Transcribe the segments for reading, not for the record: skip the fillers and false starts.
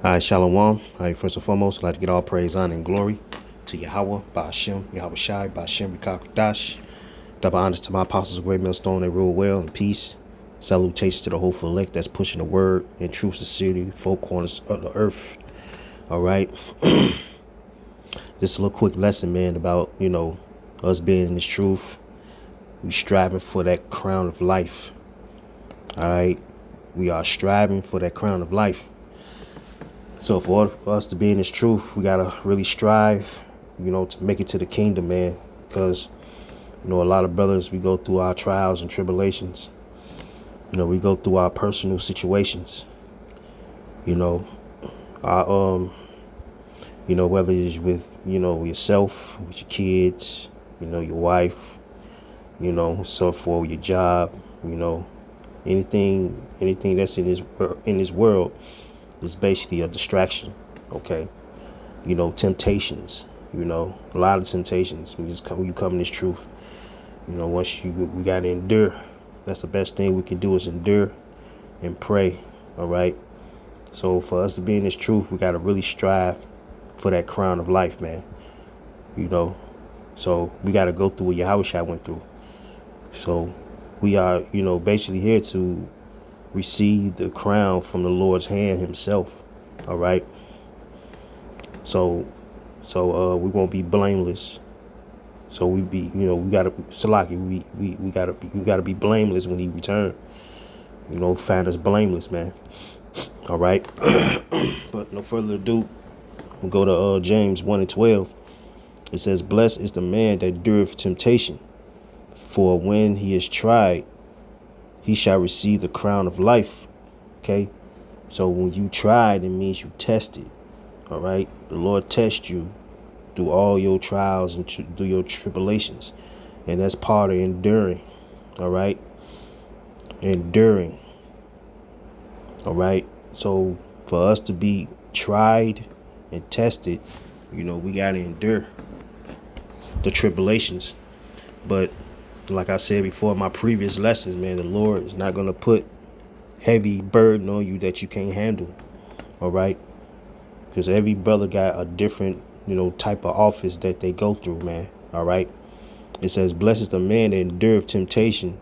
All right, Shalom. All right, first and foremost, I'd like to get all praise, honor, and glory to Yahweh, Ba'ashem, Yahweh Shai, Ba'ashem, Rikakadash. Double honors to my apostles of Great Millstone, they rule well in peace. Salutations to the hopeful elect that's pushing the word in truth, sincerity, four corners of the earth. All right. Just a little quick lesson, man, about, us being in this truth. We striving for that crown of life. All right. We are striving for that crown of life. So for order for us to be in this truth, we gotta really strive, to make it to the kingdom, man. Because, a lot of brothers, we go through our trials and tribulations. We go through our personal situations. Our whether it's with, yourself, with your kids, your wife, so for your job, anything that's in this world is basically a distraction. Okay. Temptations, a lot of temptations. When you come in this truth, once we gotta endure. That's the best thing we can do is endure and pray. All right. So for us to be in this truth, we gotta really strive for that crown of life, man. So we gotta go through what Yahweh went through. So we are, basically here to receive the crown from the Lord's hand himself. All right. So we won't be blameless. So we be, we gotta Salaki, we gotta be blameless when he return. Find us blameless, man. All right. But no further ado, we'll go to James 1:12. It says, "Blessed is the man that endureth temptation, for when he is tried, he shall receive the crown of life." Okay. So when you tried, it means you tested. All right. The Lord tests you through all your trials and through your tribulations. And that's part of enduring. All right. Enduring. All right. So for us to be tried and tested, we got to endure the tribulations. But like I said before in my previous lessons, man, the Lord is not going to put heavy burden on you that you can't handle. All right. Because every brother got a different, type of office that they go through, man. All right. It says, "Blessed is the man that endureth temptation,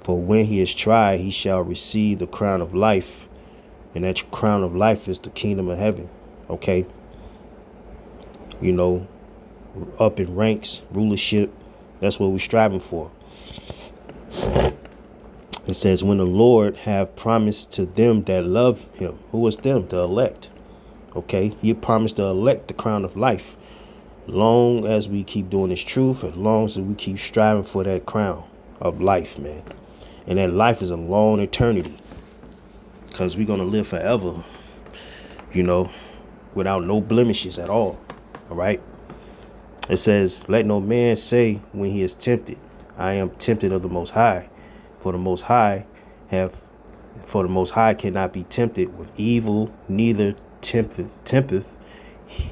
for when he is tried, he shall receive the crown of life." And that crown of life is the kingdom of heaven. Okay. Up in ranks, rulership. That's what we're striving for. It says, "When the Lord have promised to them that love him." Who is them? The elect. Okay. He promised the elect the crown of life. Long as we keep doing this truth, as long as we keep striving for that crown of life, man. And that life is a long eternity. Because we're going to live forever, without no blemishes at all. All right. It says, "Let no man say when he is tempted, I am tempted of the Most High. For the Most High cannot be tempted with evil, neither tempteth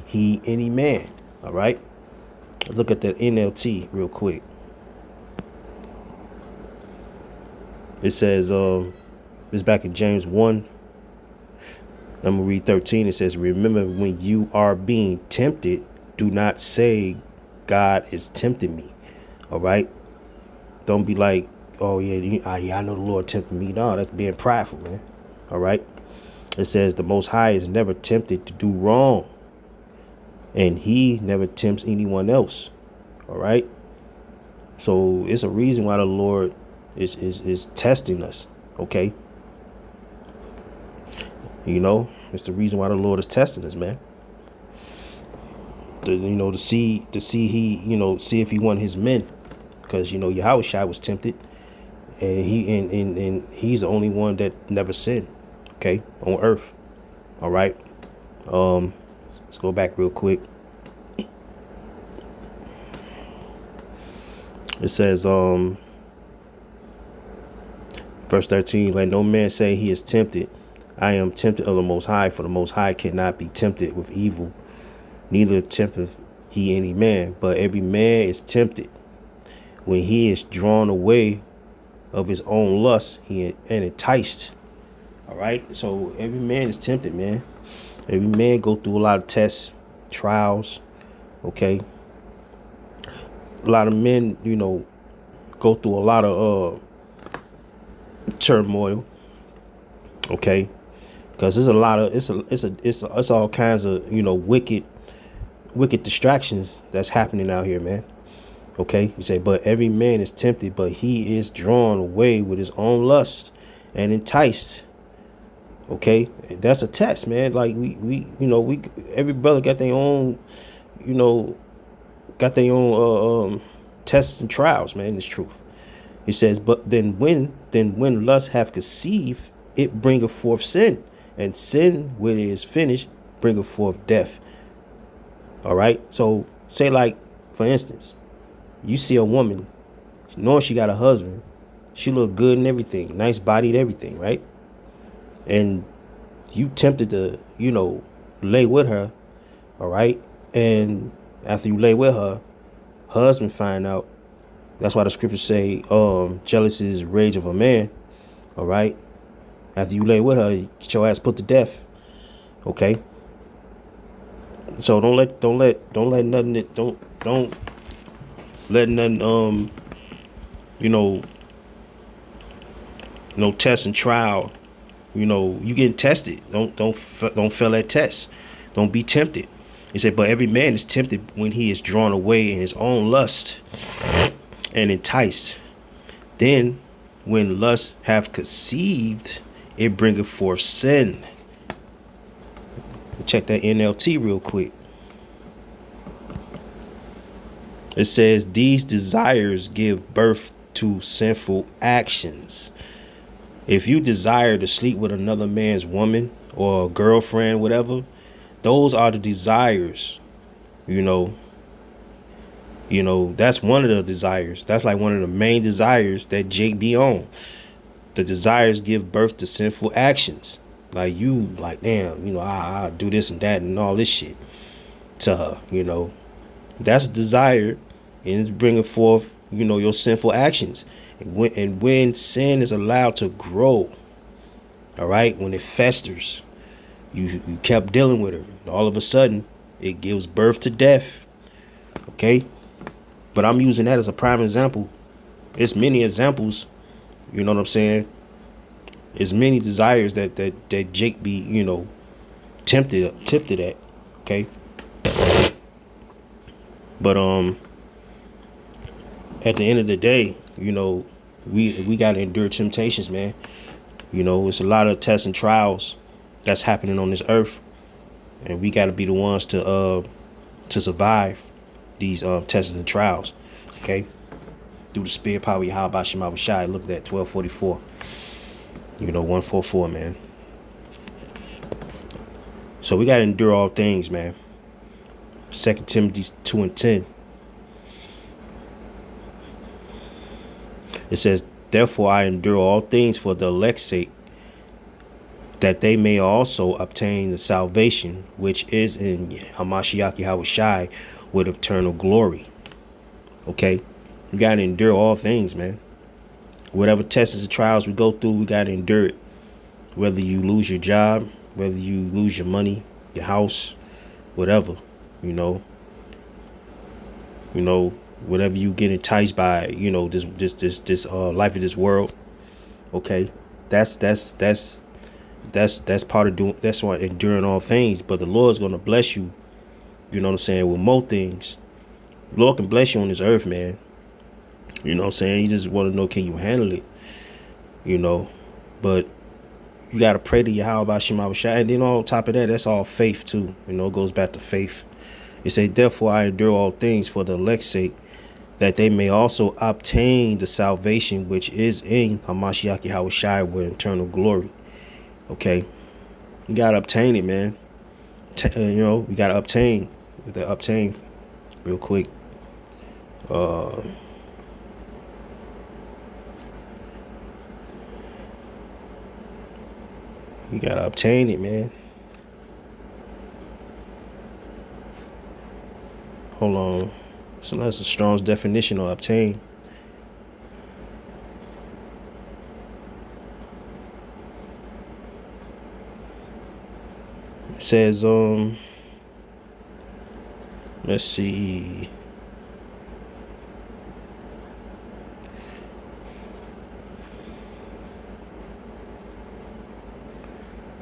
he any man." All right. Let's look at that NLT real quick. It says, it's back in James 1. I'm going to read 13. It says, "Remember, when you are being tempted, do not say God is tempting me." All right. Don't be like, "Oh, yeah, I know the Lord tempted me." No, that's being prideful, man. All right. It says, "The Most High is never tempted to do wrong, and he never tempts anyone else." All right. So it's a reason why the Lord is testing us. Okay. It's the reason why the Lord is testing us, man. To see see if he won his men. Because, Yahweh Shai was tempted. And he's the only one that never sinned. Okay. On earth. All right. Let's go back real quick. It says, verse 13, "Let no man say he is tempted. I am tempted of the Most High, for the Most High cannot be tempted with evil, neither tempteth he any man. But every man is tempted when he is drawn away of his own lust and enticed." All right. So every man is tempted, man. Every man go through a lot of tests, trials. Okay. A lot of men, go through a lot of turmoil. Okay. Because there's a lot of it's all kinds of wicked distractions that's happening out here, man. Okay, you say, but every man is tempted, but he is drawn away with his own lust and enticed. Okay, that's a test, man. Like we every brother got their own, you know, got their own tests and trials, man. It's truth. He says, but then when lust have conceived, it bringeth forth sin, and sin, when it is finished, bringeth forth death. All right. So say, like, for instance, you see a woman, knowing she got a husband, she look good and everything, nice body and everything, right? And you tempted to, lay with her, all right? And after you lay with her, husband find out. That's why the scriptures say, jealousy is the rage of a man, all right? After you lay with her, get your ass put to death, okay? So don't let nothing don't let nothing no test and trial. You getting tested. Don't fail that test. Don't be tempted. He said, but every man is tempted when he is drawn away in his own lust and enticed. Then when lust have conceived, it bringeth forth sin. Check that NLT real quick. It says, these desires give birth to sinful actions. If you desire to sleep with another man's woman or girlfriend, whatever, those are the desires. That's one of the desires. That's like one of the main desires that Jake be on. The desires give birth to sinful actions. Like, you, like, damn, I do this and that and all this shit to her, That's desire, and it's bringing forth, your sinful actions. And when sin is allowed to grow, all right, when it festers, you kept dealing with her. All of a sudden, it gives birth to death. Okay? But I'm using that as a prime example. It's many examples, you know what I'm saying? It's many desires that Jake be, tempted at. Okay? But at the end of the day, we gotta endure temptations, man. It's a lot of tests and trials that's happening on this earth, and we gotta be the ones to survive these tests and trials. Okay, through the spirit power, Yahweh Shema Shai. Look at that, 1244. 144, man. So we gotta endure all things, man. 2 Timothy 2:10. It says, therefore I endure all things for the elect's sake, that they may also obtain the salvation which is in Hamashiach Yahushai with eternal glory. Okay? We got to endure all things, man. Whatever tests and trials we go through, we got to endure it. Whether you lose your job, whether you lose your money, your house, whatever, whatever you get enticed by, this life of this world. Okay? That's part of doing. That's why enduring all things. But the Lord's gonna bless you. You know what I'm saying? With more things, the Lord can bless you on this earth, man. You know what I'm saying? You just want to know, can you handle it? But you gotta pray to Yahweh Shema Shai, and then on top of that, that's all faith too. It goes back to faith. It say, therefore I endure all things for the elect's sake, that they may also obtain the salvation which is in Hamashiach Yahushai with eternal glory. Okay, you gotta obtain it, man. You gotta obtain. Obtain real quick. You gotta obtain it, man. Hold on. So that's a Strong's definition of obtain. It says, let's see.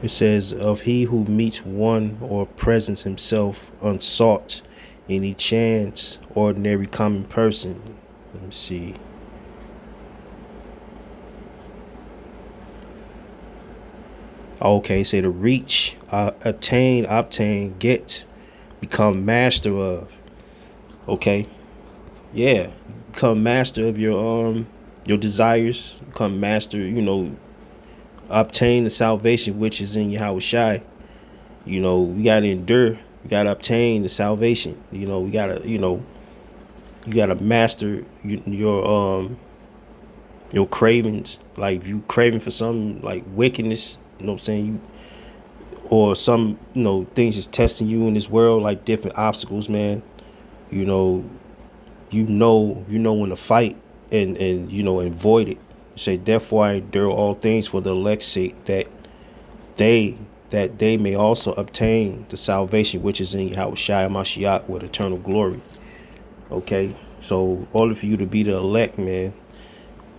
It says, of he who meets one or presents himself unsought, any chance, ordinary common person. Let me see. Okay, say to reach, attain, obtain, get, become master of. Okay, yeah, become master of your desires. Become master, obtain the salvation which is in Yahweh Shai. We gotta endure. We gotta obtain the salvation. We gotta, you gotta master your cravings. Like if you craving for something like wickedness, you know what I'm saying, or some things is testing you in this world, like different obstacles, man. You know, when to fight and void it. You say, therefore I endure all things for the elect's sake, they may also obtain the salvation which is in Yahweh Shai Mashiach with eternal glory. Okay, so order for you to be the elect, man.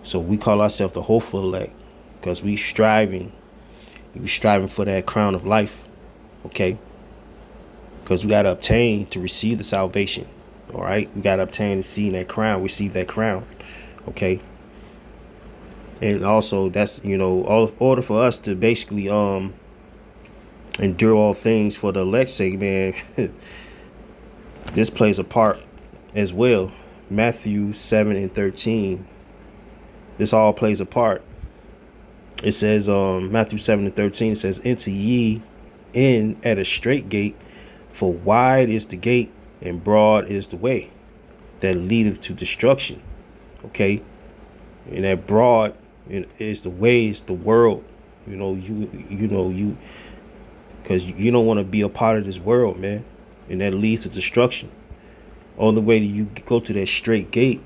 So we call ourselves the hopeful elect because we striving for that crown of life. Okay, because we got to obtain to receive the salvation. All right, we got to obtain to see that crown, receive that crown. Okay, and also that's all in order for us to basically endure all things for the elect's sake, man. This plays a part as well. Matthew 7:13. This all plays a part. It says, Matthew 7:13, it says, enter ye in at a straight gate, for wide is the gate and broad is the way that leadeth to destruction. Okay, and that broad is the way, is the world. You because you don't want to be a part of this world, man, and that leads to destruction. All the way that you go to that straight gate,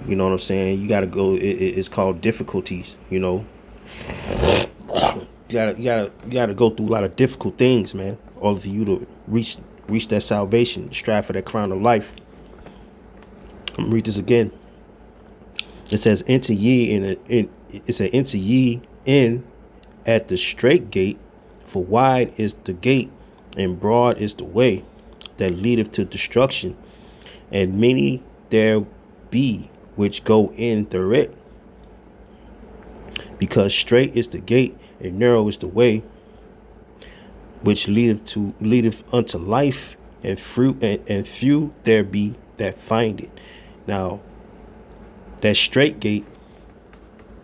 you know what I'm saying, you gotta go. It's called difficulties. You gotta go through a lot of difficult things, man, all for you to reach that salvation, strive for that crown of life. I'm gonna read this again. It says, enter ye enter ye in at the straight gate, for wide is the gate and broad is the way that leadeth to destruction, and many there be which go in thereat. Because straight is the gate and narrow is the way which leadeth unto life, and few there be that find it. Now, that straight gate,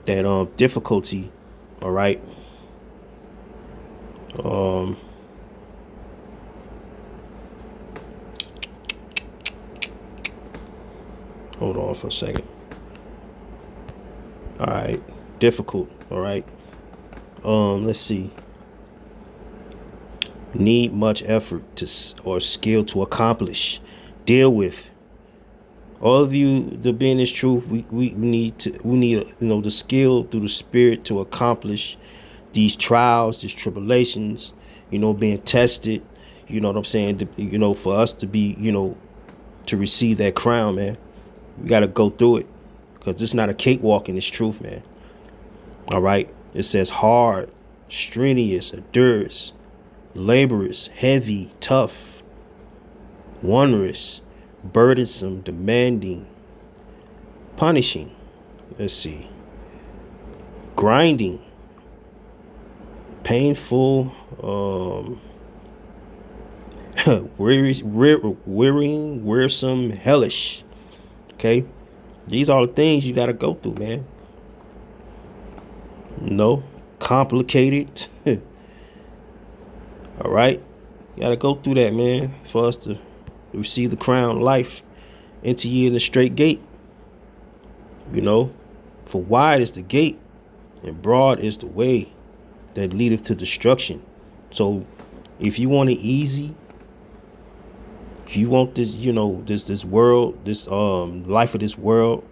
that difficulty, all right. Hold on for a second. All right, difficult. All right. Let's see. Need much effort or skill to accomplish, deal with. All of you to be in this truth, we need the skill through the Spirit to accomplish these trials, these tribulations, being tested. You know what I'm saying? For us to be, to receive that crown, man, we got to go through it, because it's not a cakewalk in this truth, man. All right. It says hard, strenuous, arduous, laborious, heavy, tough, wondrous, burdensome, demanding, punishing. Let's see. Grinding, painful, wearying, wearisome, hellish. Okay, these are the things you got to go through, man. Complicated. All right, you got to go through that, man, for us to receive the crown of life. Enter ye in the straight gate. For wide is the gate and broad is the way that leadeth to destruction. So if you want it easy, if you want this, this world, this life of this world,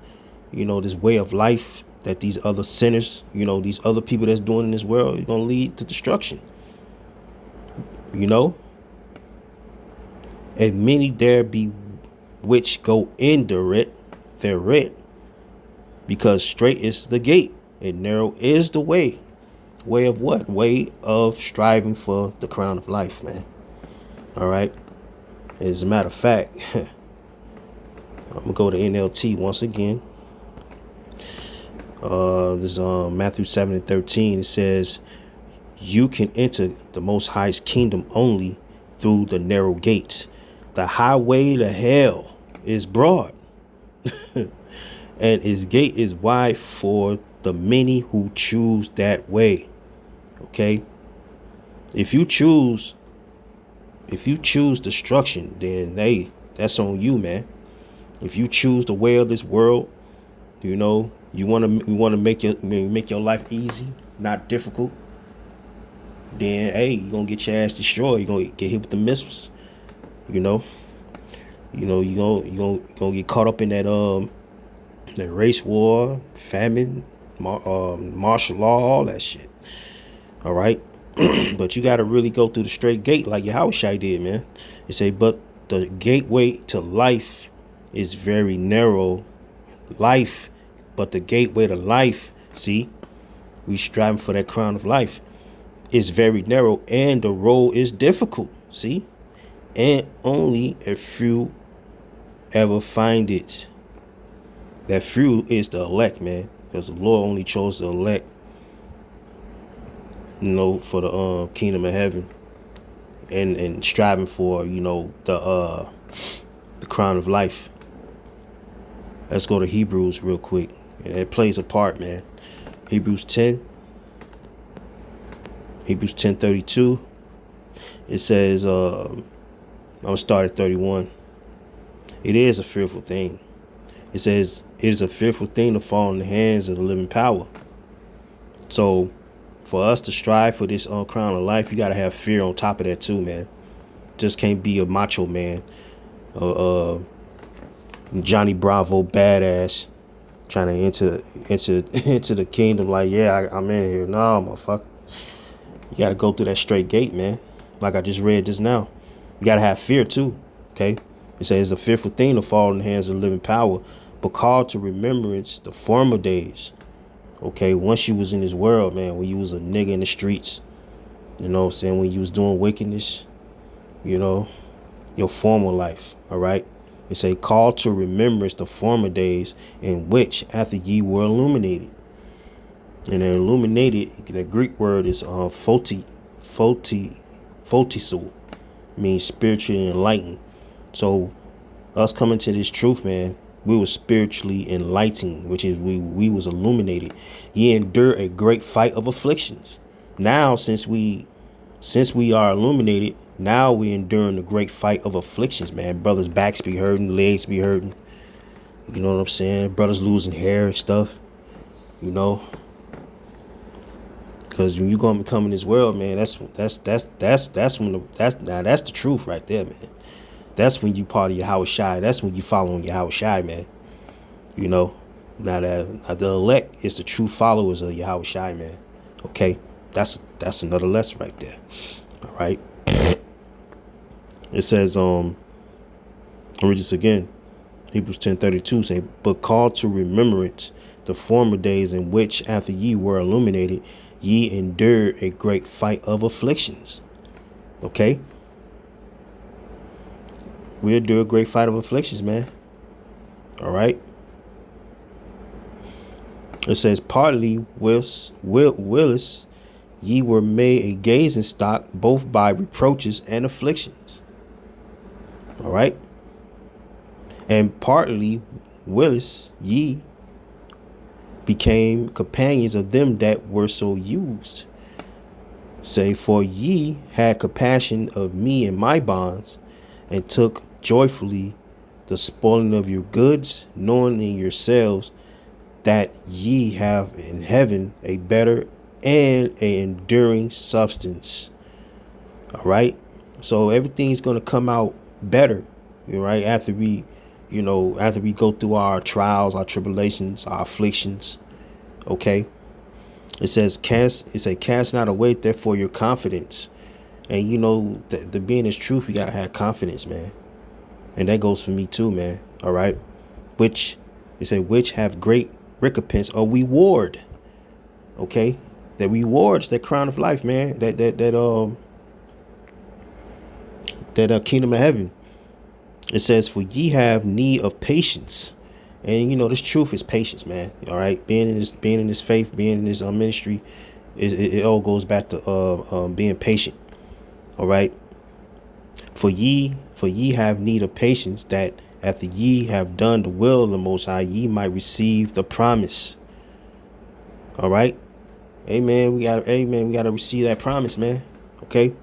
this way of life that these other sinners, these other people that's doing in this world, is gonna lead to destruction. you know, and many there be which go in thereat, because straight is the gate and narrow is the way. Way of what? Way of striving for the crown of life, man. All right. As a matter of fact, I'm gonna go to NLT once again. This Matthew 7:13. It says, "You can enter the Most High's kingdom only through the narrow gate. The highway to hell is broad, and its gate is wide for the many who choose that way." Okay. If you choose destruction, then hey, that's on you, man. If you choose the way of this world, you know, you want to make your life easy, not difficult, then hey, you're gonna get your ass destroyed. You're gonna get hit with the missiles. You know, you gonna get caught up in that race war, famine, martial law, all that shit. All right. But you got to really go through the straight gate like Yahushua did, man. It say, but the gateway to life is very narrow. But the gateway to life, see, we striving for that crown of life, is very narrow, and the road is difficult, see, and only a few ever find it. That few is the elect, man, because the Lord only chose the elect, you know, for the kingdom of heaven, and striving for, you know, the crown of life. Let's go to Hebrews real quick. And it plays a part, man. Hebrews 10:32. It says, I'm gonna start at 31. It is a fearful thing. It says, it is a fearful thing to fall in the hands of the living power. So for us to strive for this crown of life, you got to have fear on top of that too, man. Just can't be a macho man, Johnny Bravo badass, trying to enter the kingdom like, yeah, I'm in here. No, motherfucker. You got to go through that straight gate, man. Like I just read just now. You got to have fear too, okay? It says, it's a fearful thing to fall in the hands of the living power, but call to remembrance the former days. Okay, once you was in this world, man, when you was a nigga in the streets, you know what I'm saying, when you was doing wickedness, you know, your former life, all right? It say, call to remembrance the former days in which after ye were illuminated. And then illuminated, the Greek word is photizo, means spiritually enlightened. So us coming to this truth, man, we were spiritually enlightened, which is we was illuminated. Ye endure a great fight of afflictions. Now, since we are illuminated, now we enduring the great fight of afflictions, man. Brothers' backs be hurting, legs be hurting. You know what I'm saying? Brothers losing hair and stuff. You know, because when you gonna come in this world, man, that's when that's the truth right there, man. That's when you part of Yahushua. That's when you following Yahushua, man. You know, now the elect is the true followers of Yahushua, man. Okay, that's another lesson right there. All right. It says, I'll read this again. Hebrews 10:32 say, but call to remembrance the former days in which after ye were illuminated, ye endured a great fight of afflictions. Okay. We'll do a great fight of afflictions, man. All right. It says, partly Willis, ye were made a gazing stock both by reproaches and afflictions. All right. And partly Willis, ye became companions of them that were so used. Say, for ye had compassion of me and my bonds, and took joyfully the spoiling of your goods, knowing in yourselves that ye have in heaven a better and a enduring substance. All right. So everything's going to come out better, right? After we go through our trials, our tribulations, our afflictions. Okay. It says, cast not away therefore your confidence, And you know, the being is truth, you gotta have confidence, man. And that goes for me too, man. All right. Which it said, which have great recompense or reward. Okay. That rewards, that crown of life, man. That kingdom of heaven. It says, for ye have need of patience. And you know, this truth is patience, man. All right. Being in this faith, being in this ministry, it all goes back to being patient. All right. For ye have need of patience, that after ye have done the will of the Most High, ye might receive the promise. All right. Amen. We gotta receive that promise, man. Okay.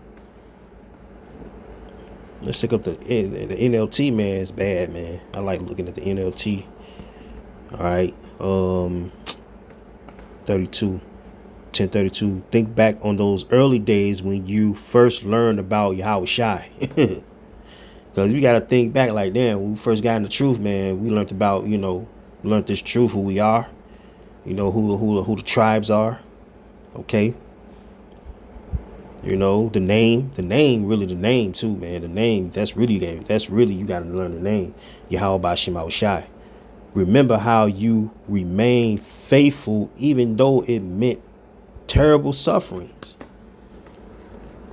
Let's look up the NLT, man. It's bad, man. I like looking at the NLT. All right. 1032. Think back on those early days when you first learned about Yahweh Shai. Because we got to think back like, damn, when we first got in the truth, man, we learned about, learned this truth, who we are, who the tribes are. Okay. The name too, man. The name, that's really, you got to learn the name. Yahweh Ba'Shem Shai. Remember how you remain faithful, even though it meant terrible sufferings.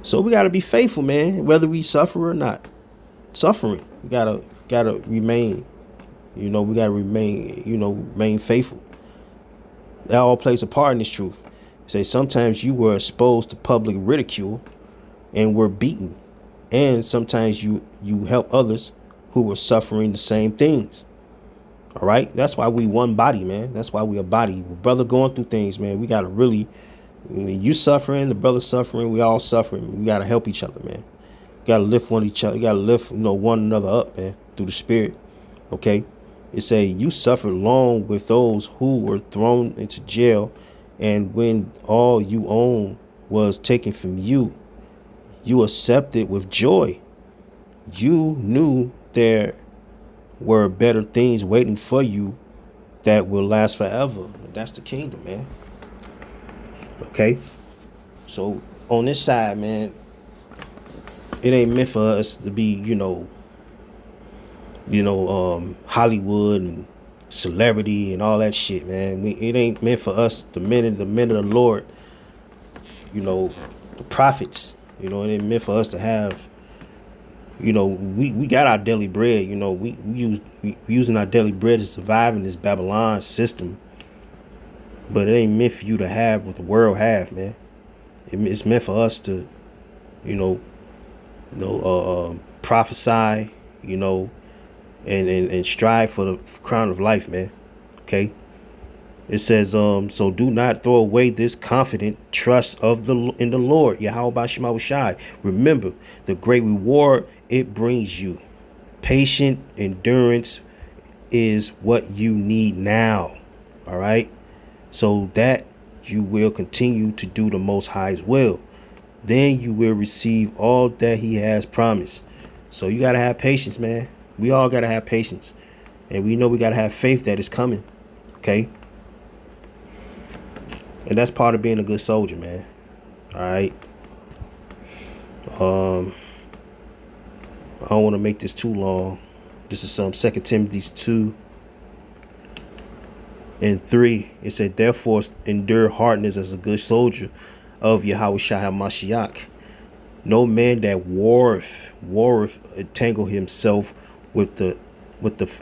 So we got to be faithful, man, whether we suffer or not. Suffering, we gotta remain, we gotta remain faithful. That all plays a part in this truth. Say sometimes you were exposed to public ridicule and were beaten, and sometimes you help others who were suffering the same things. All right, that's why we one body, man. That's why we a body. Brother going through things, man. We gotta really, when you suffering, the brother suffering, we all suffering. We gotta help each other, man. You gotta lift each other. You gotta lift, one another up, man, through the spirit. Okay. It say you suffered long with those who were thrown into jail, and when all you own was taken from you, you accepted with joy. You knew there were better things waiting for you that will last forever. That's the kingdom, man. Okay. So on this side, man, it ain't meant for us to be, Hollywood and celebrity and all that shit, man. It ain't meant for us, the men of the Lord, the prophets. It ain't meant for us to have, we got our daily bread. We using our daily bread to survive in this Babylon system. But it ain't meant for you to have what the world have, man. It's meant for us to, prophesy, and strive for the crown of life, man. Okay. It says, so do not throw away this confident trust in the Lord, Yahweh Ba'Shem Shai. Remember the great reward it brings you. Patient endurance is what you need now. All right. So that you will continue to do the Most High's will. Then you will receive all that he has promised. So you got to have patience, man. We all got to have patience. And we know we got to have faith that it's coming. Okay. And that's part of being a good soldier, man. All right. I don't want to make this too long. This is 2 Timothy 2:3. It said, therefore endure hardness as a good soldier of Yahweh Shai HaMashiach. No man that warreth entangle himself with the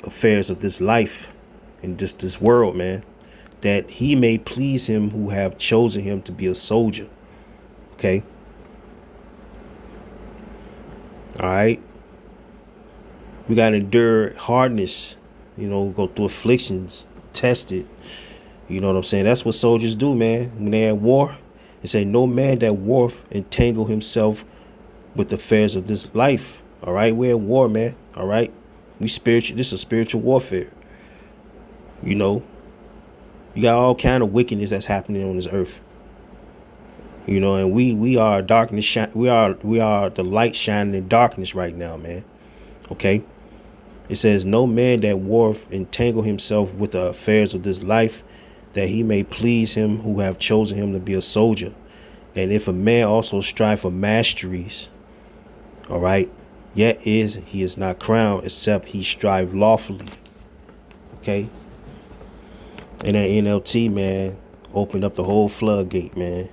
affairs of this life and just this world, man, that he may please him who have chosen him to be a soldier. Okay. All right. We got to endure hardness, go through afflictions, tested. You know what I'm saying? That's what soldiers do, man. When they're at war, it say no man that warreth entangle himself with the affairs of this life. All right. We're at war, man. All right. This is a spiritual warfare. You got all kind of wickedness that's happening on this earth. And we are darkness. We are the light shining in darkness right now, man. Okay. It says no man that warreth entangle himself with the affairs of this life, that he may please him who have chosen him to be a soldier. And if a man also strive for masteries, all right, yet he is not crowned except he strive lawfully. Okay. And that NLT, man, opened up the whole floodgate, man.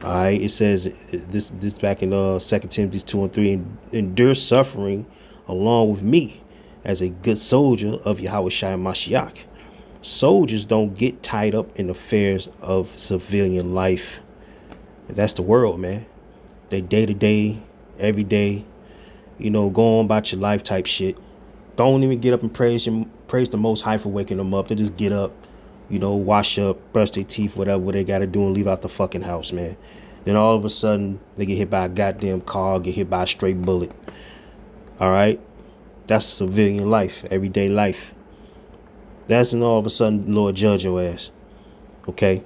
All right, it says this back in 2 Timothy 2 and 3, endure suffering along with me as a good soldier of Yahushua Mashiach. Soldiers don't get tied up in affairs of civilian life. That's the world, man. They day to day, every day, go on about your life type shit. Don't even get up and praise the Most High for waking them up. They just get up, wash up, brush their teeth, whatever they got to do, and leave out the fucking house, man. Then all of a sudden, they get hit by a goddamn car, get hit by a straight bullet. All right? That's civilian life, everyday life. That's when all of a sudden the Lord judge your ass. Okay?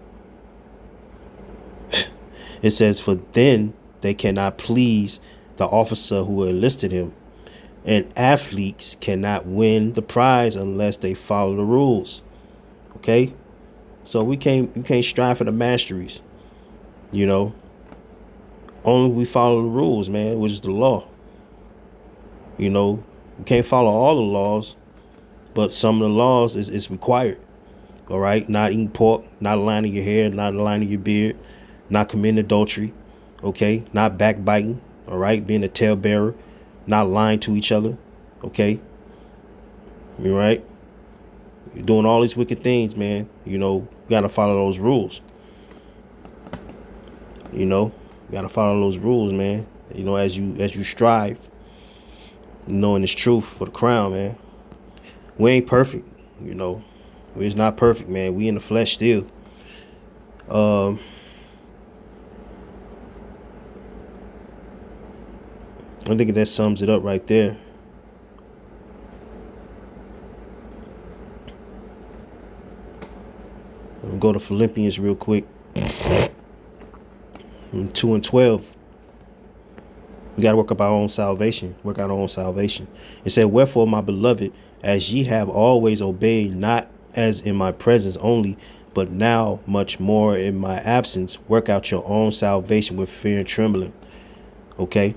It says, for then they cannot please the officer who enlisted him. And athletes cannot win the prize unless they follow the rules. Okay? So you can't strive for the masteries. Only we follow the rules, man, which is the law. We can't follow all the laws, but some of the laws is required. All right? Not eating pork, not aligning your hair, not aligning your beard, not committing adultery. Okay? Not backbiting. All right? Being a talebearer. Not lying to each other, okay? You right? You're doing all these wicked things, man. You gotta follow those rules. You gotta follow those rules, man. As you strive, knowing this truth for the crown, man. We ain't perfect, We're not perfect, man. We in the flesh still. I think that sums it up right there. I'll go to Philippians real quick. 2 and 12. We got to work up our own salvation. Work out our own salvation. It said, wherefore, my beloved, as ye have always obeyed, not as in my presence only, but now much more in my absence, work out your own salvation with fear and trembling. Okay?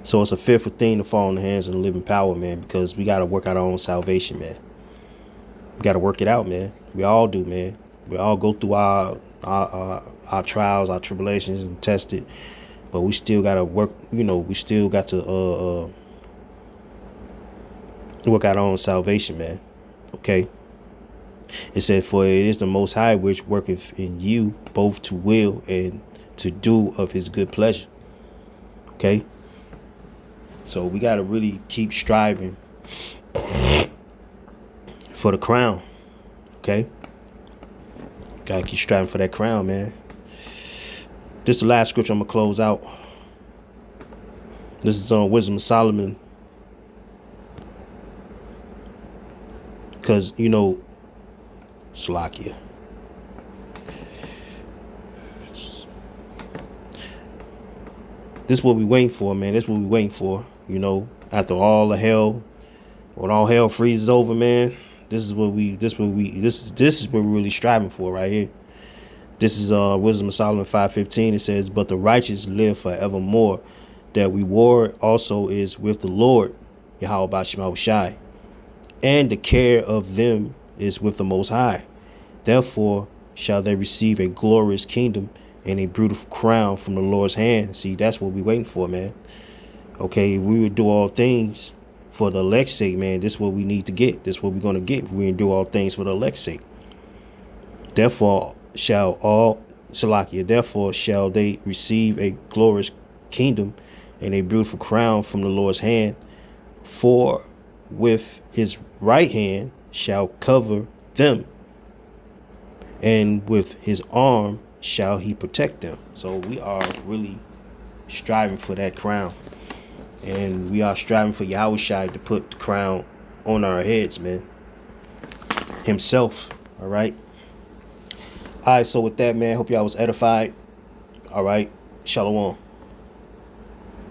So it's a fearful thing to fall in the hands of the living power, man, because we got to work out our own salvation, man. We got to work it out, man. We all do, man. We all go through our trials, our tribulations, and test it. But we still got to work, we still got to work out our own salvation, man. Okay? It said, for it is the Most High which worketh in you both to will and to do of his good pleasure. Okay? So we got to really keep striving for the crown. Okay? Got to keep striving for that crown, man. This is the last scripture I'm going to close out. This is on Wisdom of Solomon. Because, Salakia. This is what we waiting for, man. This is what we waiting for. After all the hell, when all hell freezes over, man, this is what we're really striving for right here. This is Wisdom of Solomon 5:15. It says, but the righteous live forevermore. Their reward also is with the Lord, Yahweh Shai, and the care of them is with the Most High. Therefore shall they receive a glorious kingdom and a beautiful crown from the Lord's hand. See, that's what we're waiting for, man. Okay, if we would do all things for the elect's sake, man, this is what we need to get. This is what we're going to get if we do all things for the elect's sake. Therefore shall they receive a glorious kingdom and a beautiful crown from the Lord's hand. For with his right hand shall cover them, and with his arm shall he protect them. So we are really striving for that crown. And we are striving for Yahushua to put the crown on our heads, man. Himself. All right. All right. So with that, man, hope y'all was edified. All right. Shalom.